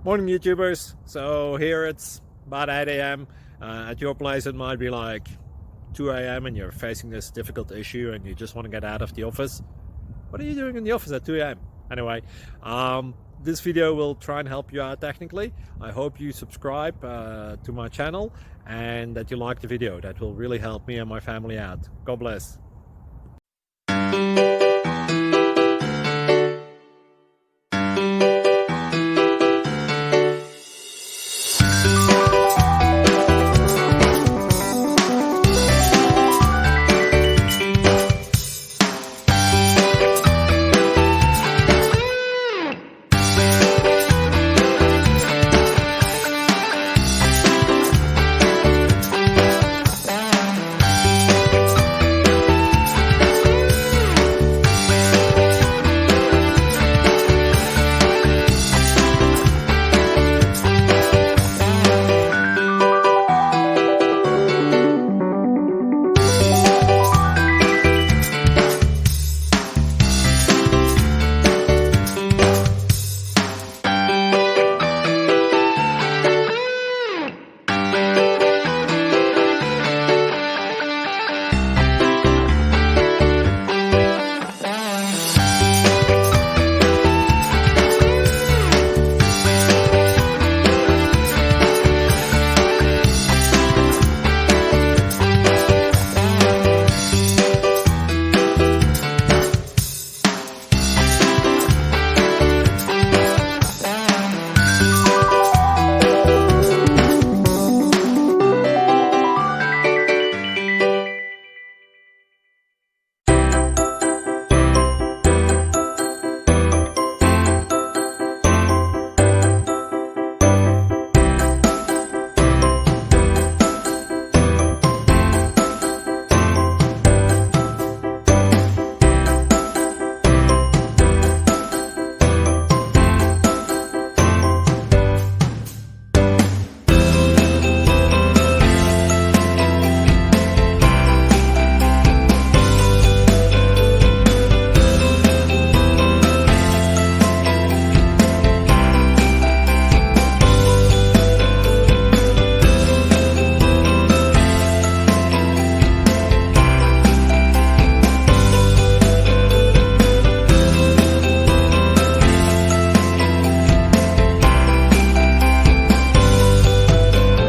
Morning YouTubers. So here it's about 8 a.m. At your place it might be like 2 a.m. and you're facing this difficult issue and you just want to get out of the office. What are you doing in the office at 2 a.m.? Anyway, this video will try and help you out technically. I hope you subscribe to my channel and that you like the video. That will really help me and my family out. God bless.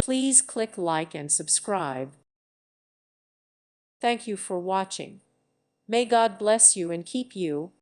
Please click like and subscribe. Thank you for watching. May God bless you and keep you.